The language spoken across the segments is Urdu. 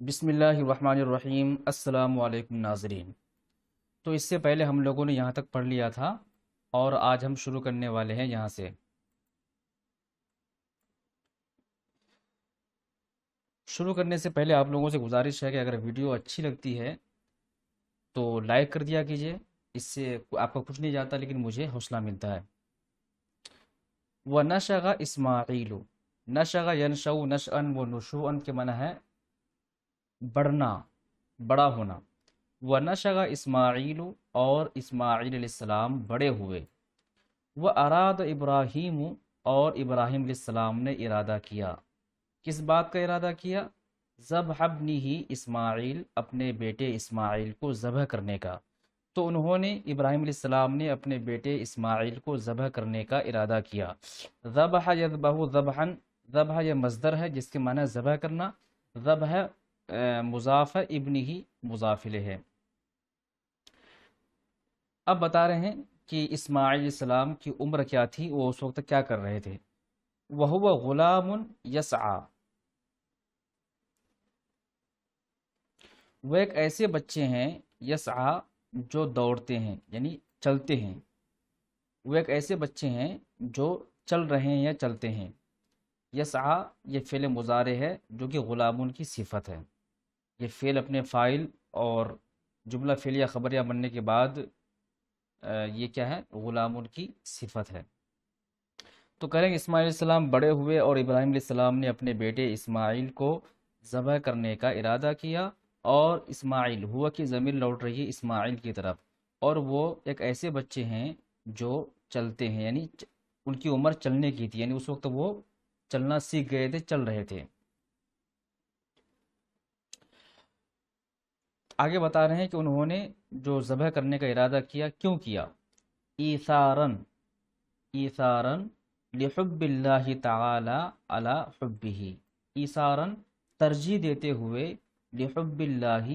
بسم اللہ الرحمن الرحیم۔ السلام علیکم ناظرین۔ تو اس سے پہلے ہم لوگوں نے یہاں تک پڑھ لیا تھا اور آج ہم شروع کرنے والے ہیں یہاں سے۔ شروع کرنے سے پہلے آپ لوگوں سے گزارش ہے کہ اگر ویڈیو اچھی لگتی ہے تو لائک کر دیا کیجئے، اس سے آپ کا کچھ نہیں جاتا لیکن مجھے حوصلہ ملتا ہے۔ وَنَشَغَ اسماعیل، نشغ ینشؤ نشأن و نشوءن کے معنی ہے بڑھنا، بڑا ہونا۔ وَنَشَغَ اسماعیل، اور اسماعیل علیہ السلام بڑے ہوئے۔ وَأَرَادَ ابراہیم، اور ابراہیم علیہ السلام نے ارادہ کیا۔ کس بات کا ارادہ کیا؟ ذبح ابنہ اسماعیل، اپنے بیٹے اسماعیل کو ذبح کرنے کا۔ تو انہوں نے ابراہیم علیہ السلام نے اپنے بیٹے اسماعیل کو ذبح کرنے کا ارادہ کیا۔ ذبح یذبح ذبحا، ذبح یہ مصدر ہے جس کے معنی ہے ذبح کرنا، ذبح مضاف ہے، ابنہ مضاف الیہ ہے۔ اب بتا رہے ہیں کہ اسماعیل علیہ السلام کی عمر کیا تھی، وہ اس وقت کیا کر رہے تھے۔ وَهُوَ غلام یسعی، وہ ایک ایسے بچے ہیں، یسعی جو دوڑتے ہیں یعنی چلتے ہیں، وہ ایک ایسے بچے ہیں جو چل رہے ہیں یا چلتے ہیں۔ یسعی یہ فعل مضارع ہے جو کہ غلامون کی صفت ہے۔ یہ فعل اپنے فاعل اور جملہ فعلیہ خبریہ بننے کے بعد یہ کیا ہے؟ غلامون کی صفت ہے۔ تو کریں گے اسماعیل علیہ السلام بڑے ہوئے اور ابراہیم علیہ السلام نے اپنے بیٹے اسماعیل کو ذبح کرنے کا ارادہ کیا، اور اسماعیل ہوا کی ضمیر لوٹ رہی ہے اسماعیل کی طرف، اور وہ ایک ایسے بچے ہیں جو چلتے ہیں، یعنی ان کی عمر چلنے کی تھی، یعنی اس وقت وہ چلنا سیکھ گئے تھے، چل رہے تھے۔ آگے بتا رہے ہیں کہ انہوں نے جو ذبح کرنے کا ارادہ کیا، کیوں کیا؟ ایثارن، ایثارن لحب اللہ تعالی علی حبہ، ایثارن ترجیح دیتے ہوئے، لحب اللہ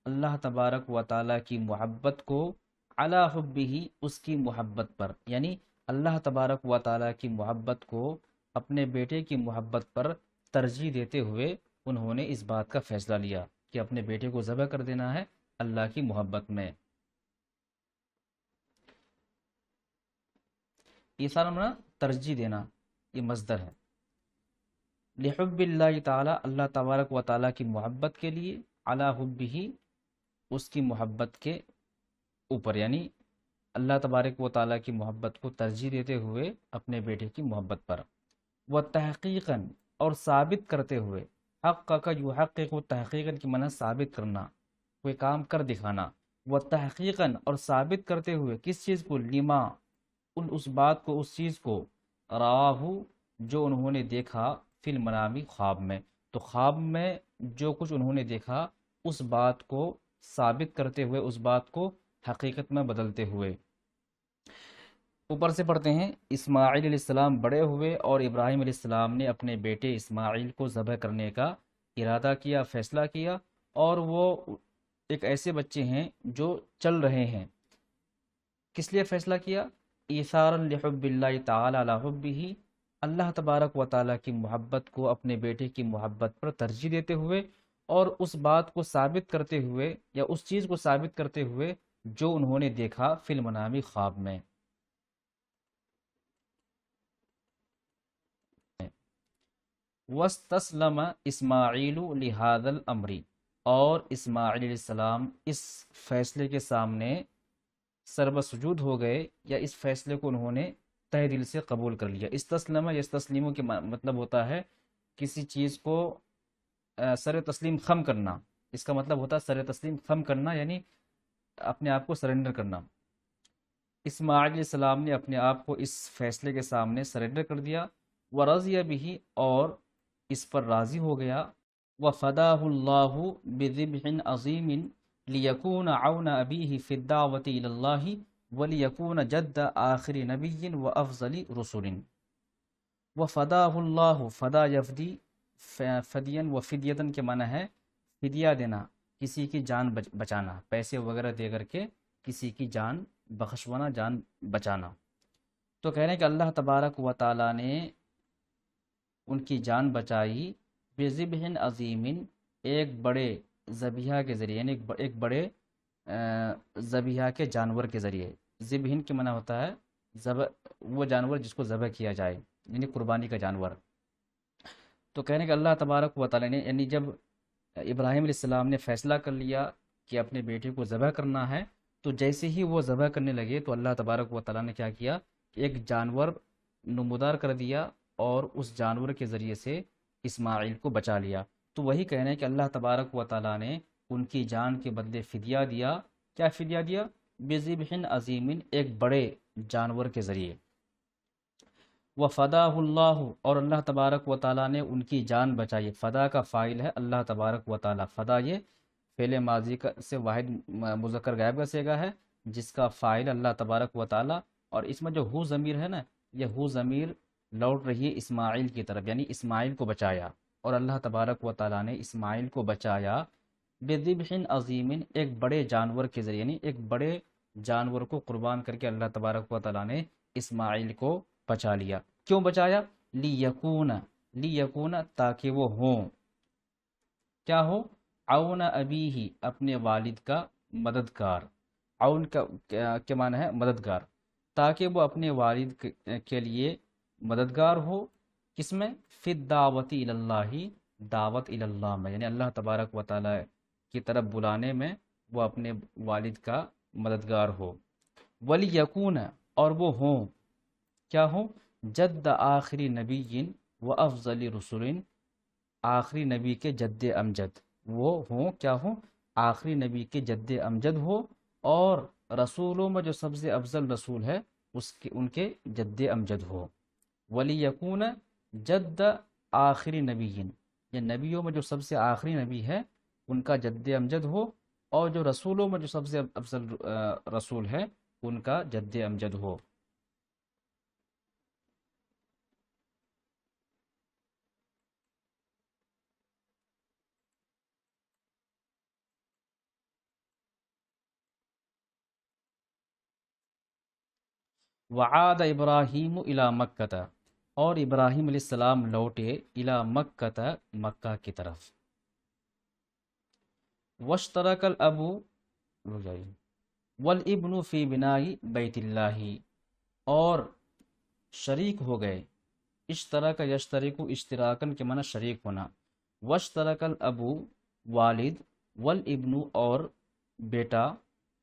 اللہ تبارک و تعالی کی محبت کو، علی حبہ اس کی محبت پر، یعنی اللہ تبارک و تعالی کی محبت کو اپنے بیٹے کی محبت پر ترجیح دیتے ہوئے انہوں نے اس بات کا فیصلہ لیا کہ اپنے بیٹے کو ذبح کر دینا ہے اللہ کی محبت میں۔ ایثار معنی ترجیح دینا، یہ مصدر ہے۔ لحب اللہ تعالی، اللہ تبارک و تعالی کی محبت کے لیے، علی حبہ اس کی محبت کے اوپر، یعنی اللہ تبارک و تعالی کی محبت کو ترجیح دیتے ہوئے اپنے بیٹے کی محبت پر۔ وہ تحقیقاً، اور ثابت کرتے ہوئے، حق کا یحقق تحقیقاً کی معنی ثابت کرنا، کوئی کام کر دکھانا۔ وہ تحقیقاً، اور ثابت کرتے ہوئے کس چیز کو؟ لما، اس بات کو، اس چیز کو، راہو جو انہوں نے دیکھا، فی المنامی خواب میں، تو خواب میں جو کچھ انہوں نے دیکھا اس بات کو ثابت کرتے ہوئے، اس بات کو حقیقت میں بدلتے ہوئے۔ اوپر سے پڑھتے ہیں، اسماعیل علیہ السلام بڑے ہوئے اور ابراہیم علیہ السلام نے اپنے بیٹے اسماعیل کو ذبح کرنے کا ارادہ کیا، فیصلہ کیا، اور وہ ایک ایسے بچے ہیں جو چل رہے ہیں۔ کس لیے فیصلہ کیا؟ ایثارا لحب اللہ تعالی علی حبہ، اللہ تبارک و تعالی کی محبت کو اپنے بیٹے کی محبت پر ترجیح دیتے ہوئے، اور اس بات کو ثابت کرتے ہوئے یا اس چیز کو ثابت کرتے ہوئے جو انہوں نے دیکھا فی المنامی خواب میں۔ وَاسْتَسْلَمَ اسماعیل لِهَذَا الْأَمْرِ، اور اسماعیل علیہ السلام اس فیصلے کے سامنے سربسجود ہو گئے، یا اس فیصلے کو انہوں نے تہ دل سے قبول کر لیا۔ استسلم یستسلم کے مطلب ہوتا ہے کسی چیز کو سر تسلیم خم کرنا، اس کا مطلب ہوتا ہے سر تسلیم خم کرنا، یعنی اپنے آپ کو سرنڈر کرنا۔ اسماعیل علیہ السلام نے اپنے آپ کو اس فیصلے کے سامنے سرنڈر کر دیا، ورضی بھی، اور اس پر راضی ہو گیا۔ وفداہ اللہ بذبح عظیم لیکون عون ابیہ فی الدعوۃ الی اللہ ولیکون جد آخر نبی وافضل رسول۔ وفداہ اللہ، فدا یفدی، فدین و فدیتن کے معنی ہے فدیہ دینا، کسی کی جان بچانا، پیسے وغیرہ دے کر کے کسی کی جان بخشوانا، جان بچانا۔ تو کہہ رہے ہیں کہ اللہ تبارک و تعالیٰ نے ان کی جان بچائی، بذبح عظیم، ایک بڑے ذبیحہ کے ذریعے، یعنی ایک بڑے ذبیحہ کے جانور کے ذریعے. ذبحن کے معنی ہوتا ہے ذبح، وہ جانور جس کو ذبح کیا جائے، یعنی قربانی کا جانور. تو کہنے کہ اللہ تبارک و تعالیٰ نے، یعنی جب ابراہیم علیہ السلام نے فیصلہ کر لیا کہ اپنے بیٹے کو ذبح کرنا ہے، تو جیسے ہی وہ ذبح کرنے لگے تو اللہ تبارک و تعالیٰ نے کیا کیا کہ ایک جانور نمودار کر دیا اور اس جانور کے ذریعے سے اسماعیل کو بچا لیا. تو وہی کہنا ہے کہ اللہ تبارک و تعالیٰ نے ان کی جان کے بدلے فدیہ دیا. کیا فدیہ دیا؟ بذبح عظیم، ایک بڑے جانور کے ذریعے. وفداہ اللہ، اور اللہ تبارک و تعالیٰ نے ان کی جان بچائی. فدا کا فاعل ہے اللہ تبارک و تعالیٰ. فدا یہ فعل ماضی کا سے واحد مذکر غائب کا صیغہ ہے جس کا فاعل اللہ تبارک و تعالیٰ. اور اس میں جو ہو ضمیر ہے نا، یہ ہو ضمیر لوٹ رہی ہے اسماعیل کی طرف، یعنی اسماعیل کو بچایا. اور اللہ تبارک و تعالیٰ نے اسماعیل کو بچایا بذبح عظیم، ایک بڑے جانور کے ذریعے، یعنی ایک بڑے جانور کو قربان کر کے اللہ تبارک و تعالیٰ نے اسماعیل کو بچا لیا. کیوں بچایا؟ لیکون، لیکون تاکہ وہ ہوں، کیا ہو؟ عون ابیہ، اپنے والد کا مددگار. عون کا کیا معنی ہے؟ مددگار. تاکہ وہ اپنے والد کے لیے مددگار ہو. کس میں؟ فی الدعوت الی اللہ، دعوت الی اللہ میں، یعنی اللہ تبارک و تعالی کی طرف بلانے میں وہ اپنے والد کا مددگار ہو. ولیکون، اور وہ ہوں، کیا ہوں؟ جد آخری نبی و افضل رسول، آخری نبی کے جد امجد. وہ ہوں، کیا ہوں؟ آخری نبی کے جد امجد ہو، اور رسولوں میں جو سب سے افضل رسول ہے ان کے جد امجد ہو. ولیکون جد آخری نبی، یہ نبیوں میں جو سب سے آخری نبی ہے ان کا جد امجد ہو، اور جو رسولوں میں جو سب سے افضل رسول ہے ان کا جد امجد ہو. وعاد ابراہیم الی مکہ، اور ابراہیم علیہ السلام لوٹے الی مکہ، مکہ کی طرف. واشترک الابو، رک جائیے، والابن فی بنائی بیت اللہ، اور شریک ہو گئے. اشترک یشترک، اشتراکن کے معنی شریک ہونا. واشترک الابو، والد، والابن، اور بیٹا،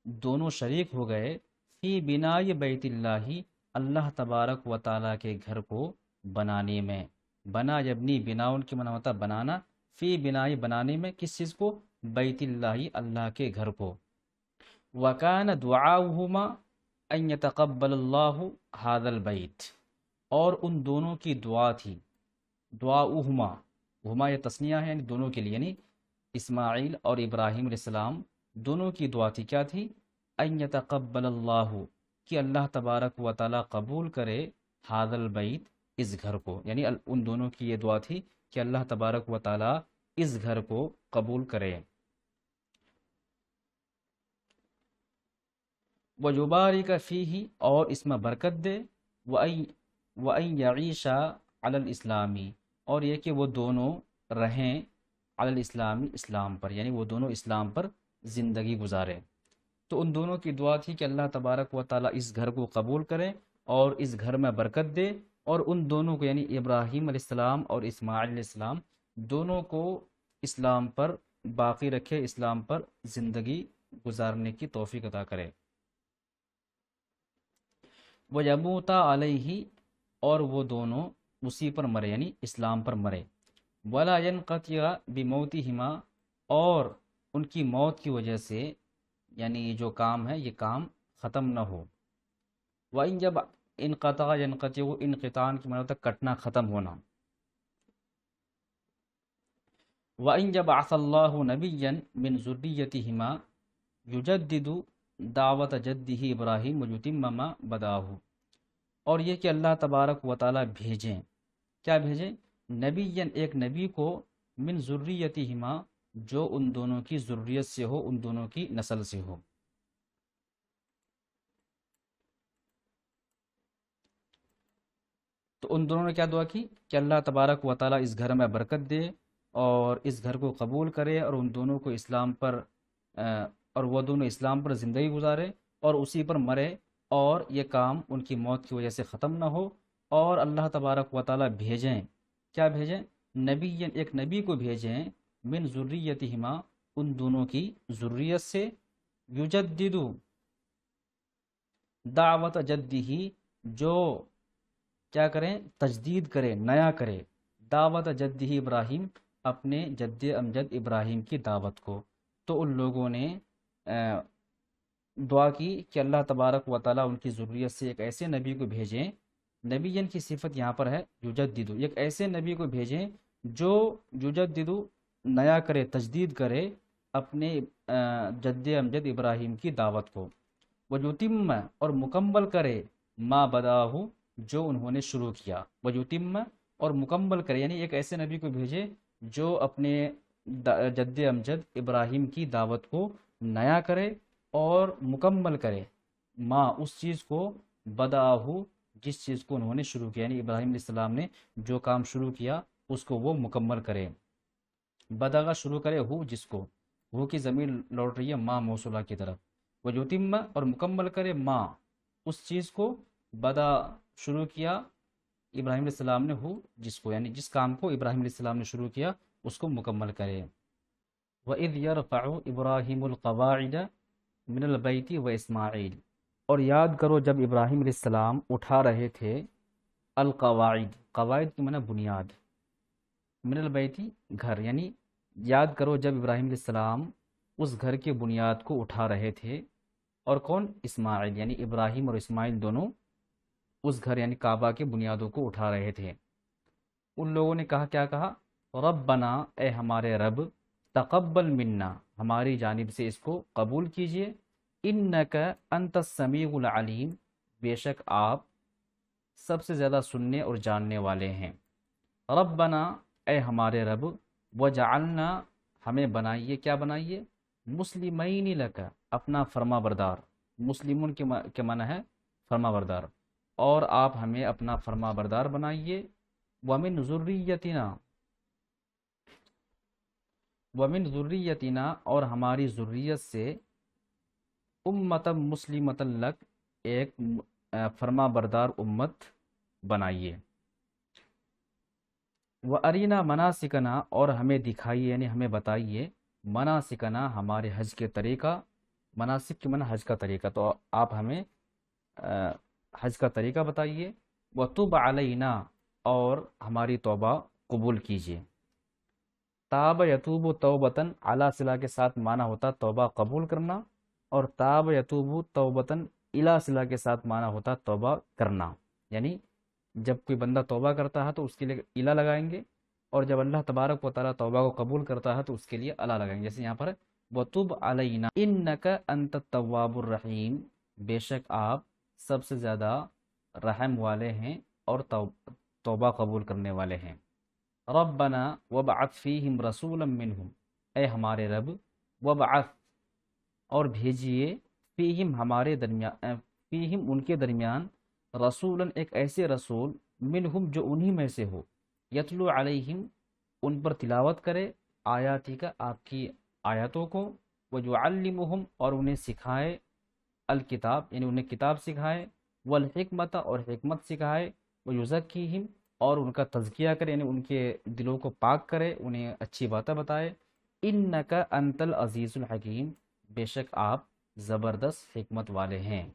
دونوں شریک ہو گئے. فی بنائی بیت اللہ، اللہ تبارک و تعالیٰ کے گھر کو بنانے میں. بنا یبنی، بناؤن کے معنی ہوتا بنانا. فی بنائی، بنانے میں، کس چیز کو؟ بیت اللہ، اللہ کے گھر کو. وکان دعاؤہما ان یتقبل اللہ ھذا البیت، اور ان دونوں کی دعا تھی. دعاؤہما، ہما یہ تثنیہ ہے یعنی دونوں کے لیے، یعنی اسماعیل اور ابراہیم علیہ السلام دونوں کی دعا تھی. کیا تھی؟ ان یتقبل اللہ، کہ اللہ تبارک و تعالی قبول کرے ھذا البیت، اس گھر کو. یعنی ان دونوں کی یہ دعا تھی کہ اللہ تبارک و تعالی اس گھر کو قبول کرے. وَيُبَارِكَ فِيهِ، اور اس میں برکت دے. وَأَن يَعِيشَ عَلَى الْإِسْلَامِ، اور یہ کہ وہ دونوں رہیں علی الاسلام، اسلام پر، یعنی وہ دونوں اسلام پر زندگی گزارے. تو ان دونوں کی دعا تھی کہ اللہ تبارک و تعالیٰ اس گھر کو قبول کرے اور اس گھر میں برکت دے، اور ان دونوں کو یعنی ابراہیم علیہ السلام اور اسماعیل علیہ السلام دونوں کو اسلام پر باقی رکھے، اسلام پر زندگی گزارنے کی توفیق عطا کرے. وَيَمُوتَ عَلَيْهِ، اور وہ دونوں اسی پر مرے، یعنی اسلام پر مرے. وَلَا يَنْقَطِعَ بِمَوْتِهِمَا، اور ان کی موت کی وجہ سے یعنی یہ جو کام ہے یہ کام ختم نہ ہو. وَإِنْ جب انقطع ينقطع، انقطاع کی معنی ہوتا ہے کٹنا، ختم ہونا. وَإِنْ جب بعث اللَّهُ نَبِيًّا مِنْ ذُرِّيَّتِهِمَا يُجَدِّدُ دعوت جدہ ابراہیم ویتم ما بداہ، اور یہ کہ اللہ تبارک و تعالیٰ بھیجیں، کیا بھیجیں؟ نبی، ایک نبی کو، من ذریتہما، جو ان دونوں کی ذریت سے ہو، ان دونوں کی نسل سے ہو. تو ان دونوں نے کیا دعا کی کہ اللہ تبارک و تعالیٰ اس گھر میں برکت دے اور اس گھر کو قبول کرے اور ان دونوں کو اسلام پر اور وہ دونوں اسلام پر زندگی گزارے اور اسی پر مرے، اور یہ کام ان کی موت کی وجہ سے ختم نہ ہو۔ اور اللہ تبارک و تعالیٰ بھیجیں، کیا بھیجیں؟ نبی، ایک نبی کو بھیجیں، من ذریتہما، ان دونوں کی ذریت سے، یجددو، دعوت جدہ، جو کیا کریں؟ تجدید کرے، نیا کرے، دعوت جدہ ابراہیم، اپنے جد امجد ابراہیم کی دعوت کو۔ تو ان لوگوں نے دعا کی کہ اللہ تبارک و تعالیٰ ان کی ذریت سے ایک ایسے نبی کو بھیجیں، نبی کی صفت یہاں پر ہے یجددو، ایک ایسے نبی کو بھیجیں جو یجددو، نیا کرے، تجدید کرے اپنے جد امجد ابراہیم کی دعوت کو، ویتم، اور مکمل کرے، ما بداہ، جو انہوں نے شروع کیا، ویتم، اور مکمل کرے، یعنی ایک ایسے نبی کو بھیجے جو اپنے جد امجد ابراہیم کی دعوت کو نیا کرے اور مکمل کرے، ما، اس چیز کو، بداہ، جس چیز کو انہوں نے شروع کیا، یعنی ابراہیم علیہ السلام نے جو کام شروع کیا اس کو وہ مکمل کرے۔ بداغا، شروع کرے، ہو، جس کو، ہو کی ضمیر لوٹ رہی ہے ما موصولہ کی طرف، ویتم، اور مکمل کرے، ما، اس چیز کو، بدا، شروع کیا ابراہیم علیہ السلام نے، ہو، جس کو، یعنی جس کام کو ابراہیم علیہ السلام نے شروع کیا اس کو مکمل کرے۔ وَإِذْ يَرْفَعُ إِبْرَاهِيمُ الْقَوَاعِدَ مِنَ الْبَيْتِ وَإِسْمَاعِيلُ، اور یاد کرو جب ابراہیم علیہ السلام اٹھا رہے تھے القواعد، قواعد کی معنی بنیاد، من البیتی، گھر، یعنی یاد کرو جب ابراہیم علیہ السلام اس گھر کی بنیاد کو اٹھا رہے تھے، اور کون؟ اسماعیل، یعنی ابراہیم اور اسماعیل دونوں اس گھر یعنی کعبہ کی بنیادوں کو اٹھا رہے تھے۔ ان لوگوں نے کہا، کیا کہا؟ ربنا، اے ہمارے رب، تقبل منا، ہماری جانب سے اس کو قبول کیجئے، انک انت السمیع العلیم، بے شک آپ سب سے زیادہ سننے اور جاننے والے ہیں۔ ربنا، اے ہمارے رب، وجعلنا، ہمیں بنائیے، کیا بنائیے؟ مسلمین لک، اپنا فرما بردار، مسلمون کے معنی ہے فرما بردار، اور آپ ہمیں اپنا فرما بردار بنائیے، ومن ذریتنا، ومن ذریتنا، اور ہماری ذریت سے، امت مسلمۃ لک، ایک فرما بردار امت بنائیے، وَأَرِنَا مَنَاسِكَنَا، اور ہمیں دکھائیے، یعنی ہمیں بتائیے، مناسکنا، ہمارے حج کے طریقہ، مناسک کے معنی حج کا طریقہ، تو آپ ہمیں حج کا طریقہ بتائیے، وَتُبْ عَلَيْنَا، اور ہماری توبہ قبول کیجیے۔ تاب یتوب توبتاً، اعلیٰ صلہ کے ساتھ معنی ہوتا توبہ قبول کرنا، اور تاب یتوب توبتاً الی صلہ کے ساتھ معنی ہوتا توبہ کرنا، یعنی جب کوئی بندہ توبہ کرتا ہے تو اس کے لیے الا لگائیں گے، اور جب اللہ تبارک و تعالیٰ توبہ کو قبول کرتا ہے تو اس کے لیے الا لگائیں گے، جیسے یہاں پر وَتُبْ عَلَيْنَا إِنَّكَ أَنْتَ التَّوَّابُ الرَّحِيمُ، بے شک آپ سب سے زیادہ رحم والے ہیں اور توبہ قبول کرنے والے ہیں۔ ربنا وابعث فیہم رسولا منہم، اے ہمارے رب، وابعث، اور بھیجیے، فیہم، ہمارے درمیان، فیہم، ان کے درمیان، رسولا، ایک ایسے رسول، منہم، جو انہی میں سے ہو، یتلو علیہم، ان پر تلاوت کرے، آیاتی کا، آپ کی آیاتوں کو، ویعلمہم، اور انہیں سکھائے، الکتاب، یعنی انہیں کتاب سکھائے، والحکمت، اور حکمت سکھائے، ویزکیہم، اور ان کا تزکیہ کرے، یعنی ان کے دلوں کو پاک کرے، انہیں اچھی باتیں بتائے، انک انت العزیز الحکیم، بے شک آپ زبردست حکمت والے ہیں۔